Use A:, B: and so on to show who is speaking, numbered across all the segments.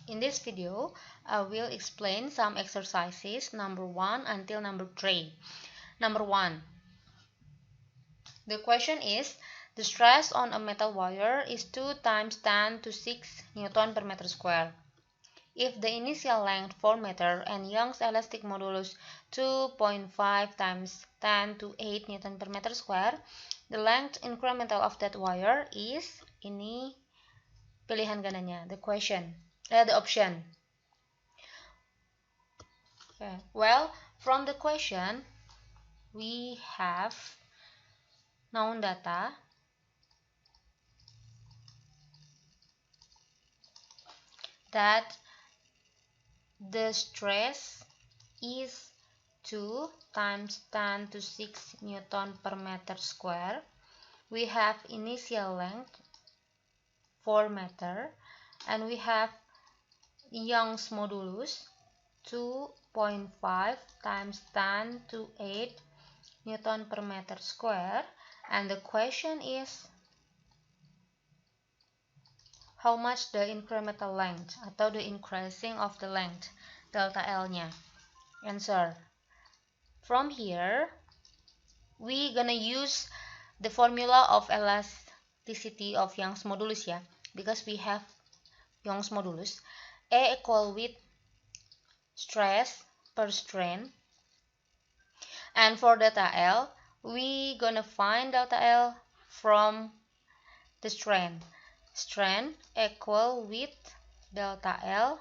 A: In this video, I will explain some exercises number 1 until number 3. Number 1. The question is, the stress on a metal wire is 2 times 10 to 6 Newton per meter square. If the initial length 4 meter and Young's elastic modulus 2.5 times 10 to 8 Newton per meter square, the length incremental of that wire is, ini pilihan gandanya, the option. Okay. Well, from the question, we have known data that the stress is 2 times 10 to 6 Newton per meter square. We have initial length 4 meter and we have Young's modulus 2.5 times 10 to 8 Newton per meter square, and the question is how much the incremental length atau the increasing of the length, delta L nya. Answer. From here we gonna use the formula of elasticity of Young's modulus ya, because we have Young's modulus. A equal with stress per strain, and for delta L we gonna find delta L from the strain equal with delta L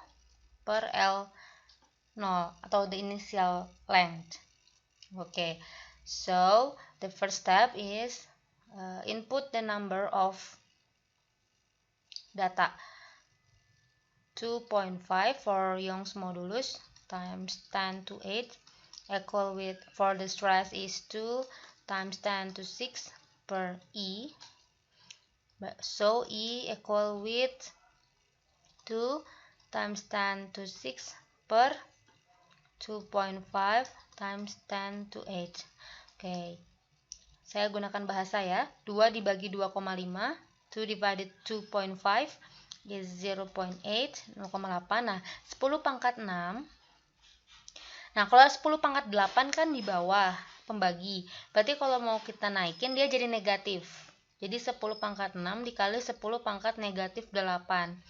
A: per L0 atau the initial length. Okay, so the first step is input the number of data. 2.5 for Young's modulus times 10 to 8 equal with, for the stress is 2 times 10 to 6 per E. So E equal with 2 times 10 to 6 per 2.5 times 10 to 8. Okay, saya gunakan bahasa ya. 2 dibagi 2,5, 2 divided 2.5 is 0.8, 0,8. Nah, 10 pangkat 6. Nah, kalau 10 pangkat 8 kan di bawah pembagi. Berarti kalau mau kita naikin dia jadi negatif. Jadi 10 pangkat 6 dikali 10 pangkat negatif 8.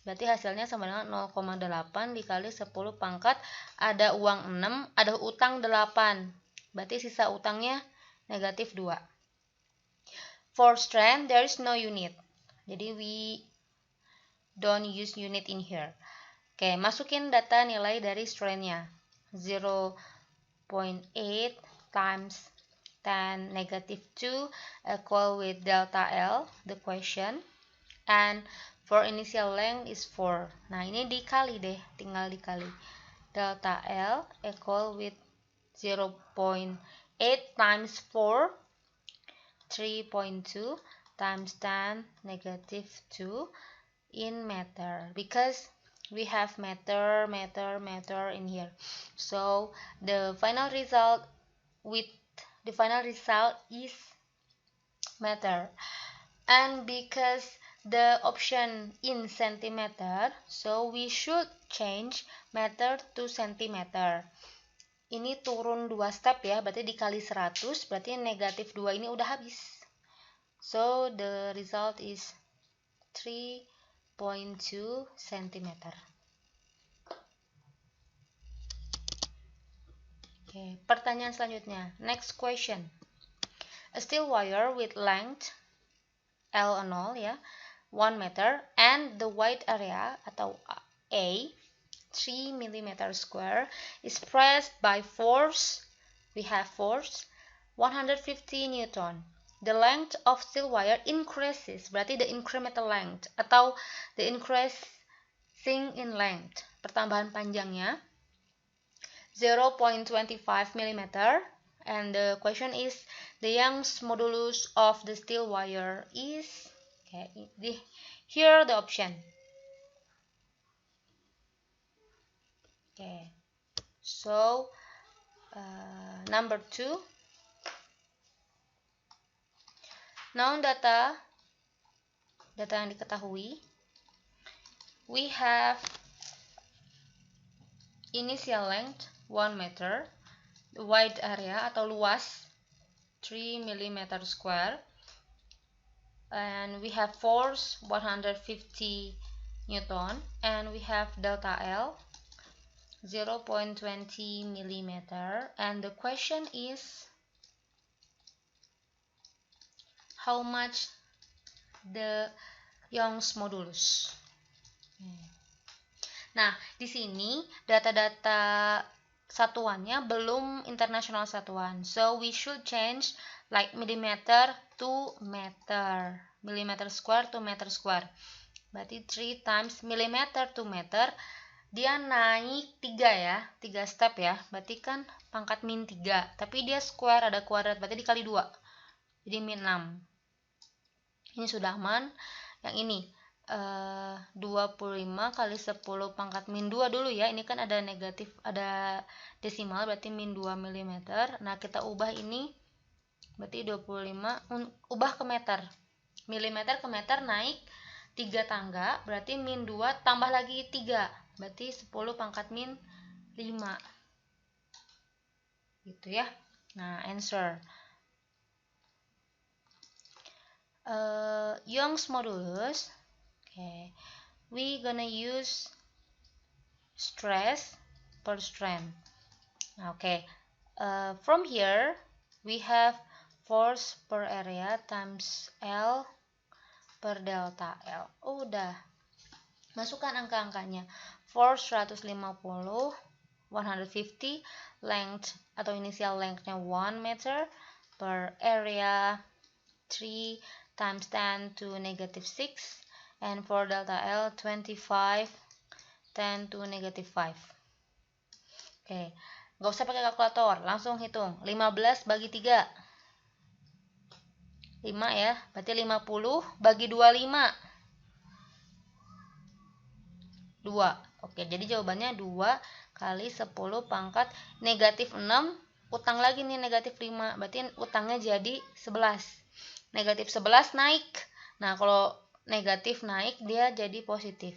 A: Berarti hasilnya sama dengan 0,8 dikali 10 pangkat ada uang 6, ada utang 8. Berarti sisa utangnya negatif 2. For strain there is no unit. Jadi we don't use unit in here. Oke, masukin data nilai dari strainnya. 0.8 times 10 negative 2 equal with delta L, the question. And for initial length is 4. Nah, ini dikali deh, tinggal dikali. Delta L equal with 0.8 times 4, 3.2 times 10 negative 2 in meter, because we have meter in here. So the final result is meter. And because the option in centimeter, so we should change meter to centimeter. Ini turun 2 step ya, berarti dikali 100, berarti negatif 2 ini udah habis. So the result is 3.2 centimeter. Okay, pertanyaan selanjutnya. Next question. A steel wire with length L0 ya, 1 meter and the wide area atau A 3 mm square is pressed by force, we have force 150 Newton. The length of steel wire increases, berarti the incremental length atau the increasing in length, pertambahan panjangnya 0.25 mm, and the question is the Young's modulus of the steel wire is, okay, here the option. Okay, so number 2, known data yang diketahui, we have initial length 1 meter, wide area atau luas 3 mm square, and we have force 150 Newton, and we have delta L 0.20 millimeter, and the question is how much the Young's modulus. Nah, di sini data-data satuannya belum international satuan, so we should change like millimeter to meter, millimeter square to meter square. Berarti 3 times millimeter to meter, dia naik 3 ya, 3 step ya, berarti kan pangkat min 3, tapi dia square, ada kuadrat, berarti dikali 2, jadi min 6. Ini sudah aman. Yang ini 25 kali 10 pangkat min 2 dulu ya, ini kan ada negatif, ada desimal, berarti min 2 mm. Nah, kita ubah ini, berarti 25, ubah ke meter, milimeter ke meter, naik 3 tangga, berarti min 2 tambah lagi 3, berarti 10 pangkat min 5 gitu ya. Nah, answer Young's modulus. Okay, we gonna use stress per strand. Okay, from here we have force per area times L per delta L. Udah, masukkan angka-angkanya. Force 150, 150, length atau initial lengthnya 1 meter, per area 3 times 10 to negative 6, and for delta L 25 10 to negative 5. Oke, nggak usah pakai kalkulator, langsung hitung. 15 bagi 3, 5 ya, berarti 50 bagi 25, 2. Oke, jadi jawabannya 2 kali 10 pangkat negatif 6, utang lagi nih negatif 5, berarti utangnya jadi 11. Negatif 11 naik. Nah, kalau negatif naik, dia jadi positif.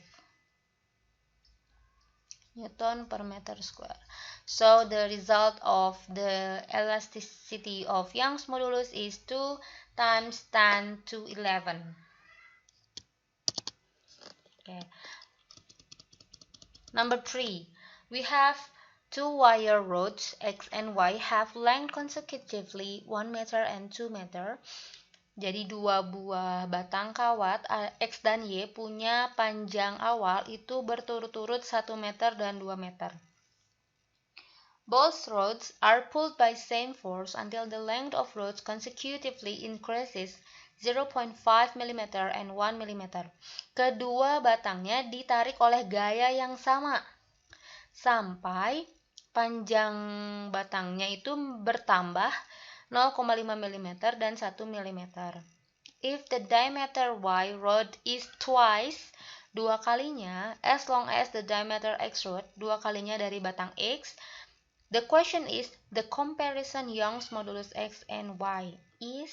A: Newton per meter square. So, the result of the elasticity of Young's modulus is 2 times 10 to 11. Okay. Number 3, we have two wire rods X and Y have length consecutively 1 meter and 2 meter. Jadi dua buah batang kawat X dan Y punya panjang awal itu berturut-turut 1 meter dan 2 meter. Both rods are pulled by same force until the length of rods consecutively increases 0.5 mm and 1 mm. Kedua batangnya ditarik oleh gaya yang sama sampai panjang batangnya itu bertambah 0,5 mm dan 1 mm. If the diameter Y rod is twice, 2 kalinya, as long as the diameter X rod, 2 kalinya dari batang X, the question is, the comparison Young's modulus X and Y is?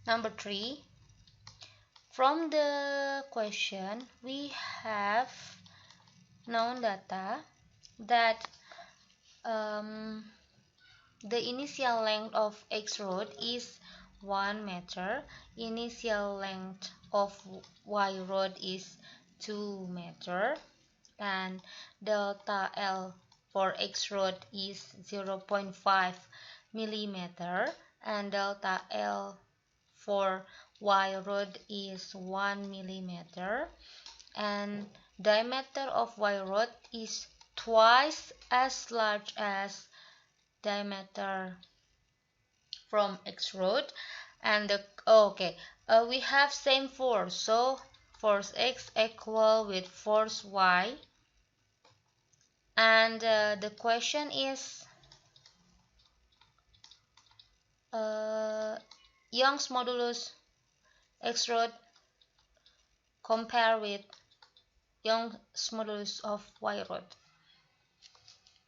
A: Number 3, from the question, we have known data that the initial length of X rod is 1 meter, initial length of Y rod is 2 meter, and delta L for X rod is 0.5 millimeter, and delta L for Y rod is 1 millimeter, and diameter of Y rod is twice as large as diameter from X rod, and we have same force, so force X equal with force Y, and the question is Young's modulus X rod compare with Young's modulus of Y rod.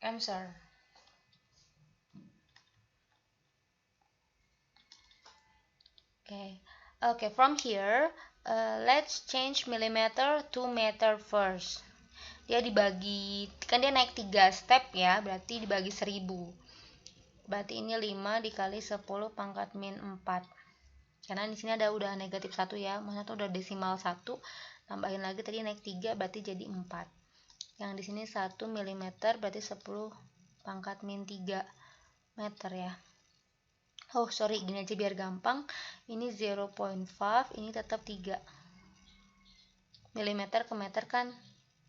A: Answer. Okay, from here Let's change millimeter to meter first. Dia dibagi, kan dia naik 3 step ya, berarti dibagi 1000. Berarti ini 5 dikali 10 pangkat min 4. Karena di sini ada udah negatif 1 ya, maksudnya udah desimal 1. Tambahin lagi tadi naik 3 berarti jadi 4. Yang di sini 1 mm berarti 10 pangkat min 3 meter ya. Oh sorry, gini aja biar gampang. Ini 0.5, ini tetap 3 mm ke meter kan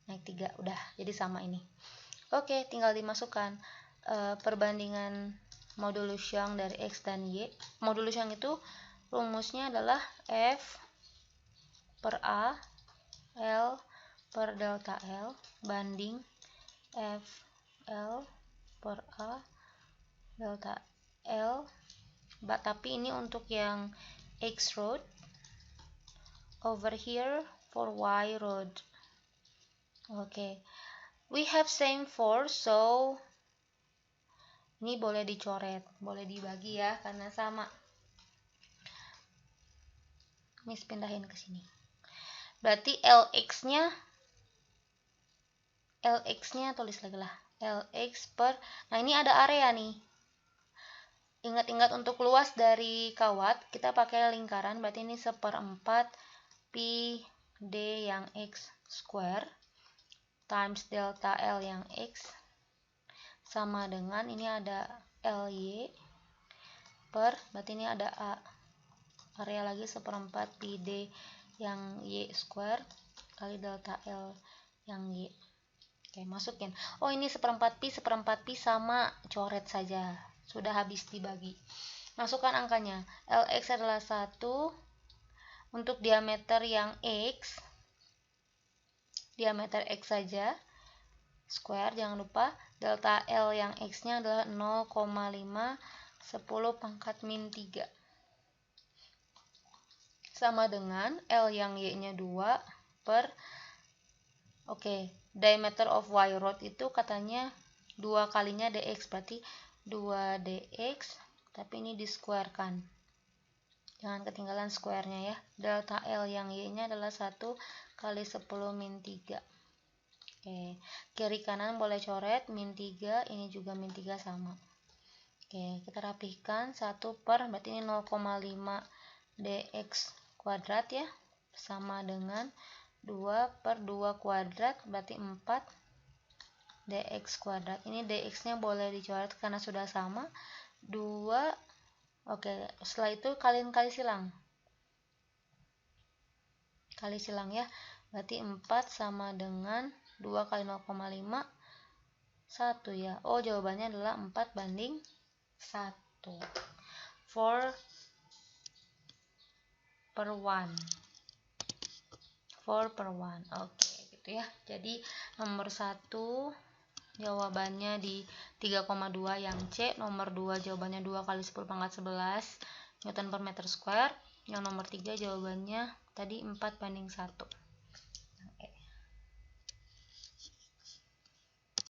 A: naik 3, udah jadi sama ini. Oke, tinggal dimasukkan perbandingan modulus Young dari X dan Y. Modulus Young itu rumusnya adalah F per A L per delta L banding F L per A delta L. Tapi ini untuk yang X road, over here for Y road. Oke, we have same force, so ini boleh dicoret, boleh dibagi ya karena sama. Miss pindahin ke sini. Berarti LX-nya tulis lagi lah. LX per, nah ini ada area nih. Ingat-ingat untuk luas dari kawat, kita pakai lingkaran, berarti ini 1/4 pi D yang X square times delta L yang X sama dengan ini ada LY per, berarti ini ada A. Area lagi 1/4 pi D yang Y square kali delta L yang Y. Oke, masukin. Oh, ini 1/4 pi sama, coret saja. Sudah habis dibagi. Masukkan angkanya. LX adalah 1. Untuk diameter yang X, diameter X saja, square, jangan lupa. Delta L yang X-nya adalah 0,5 10 pangkat min 3. Sama dengan L yang Y-nya 2 per, oke, diameter of Y rod itu katanya 2 kalinya dx, berarti 2 dx, tapi ini di square kan, jangan ketinggalan square-nya ya. Delta L yang Y-nya adalah 1 kali 10 min 3. Oke, kiri kanan boleh coret, min 3, ini juga min 3 sama. Oke, kita rapihkan, 1 per, berarti ini 0,5 dx kuadrat ya, sama dengan 2 per 2 kuadrat, berarti 4 dx kuadrat. Ini dx nya boleh dicoret karena sudah sama. 2, oke, setelah itu kali silang. Kali silang ya, berarti 4 sama dengan 2 kali 0,5, 1 ya. Oh, jawabannya adalah 4 banding 1. 4 per 1. 4 per 1. Oke, gitu ya. Jadi nomor 1 jawabannya di 3,2 yang C. Nomor 2 jawabannya 2 kali 10 pangkat 11 Newton per meter square. Yang nomor 3 jawabannya tadi 4 banding 1.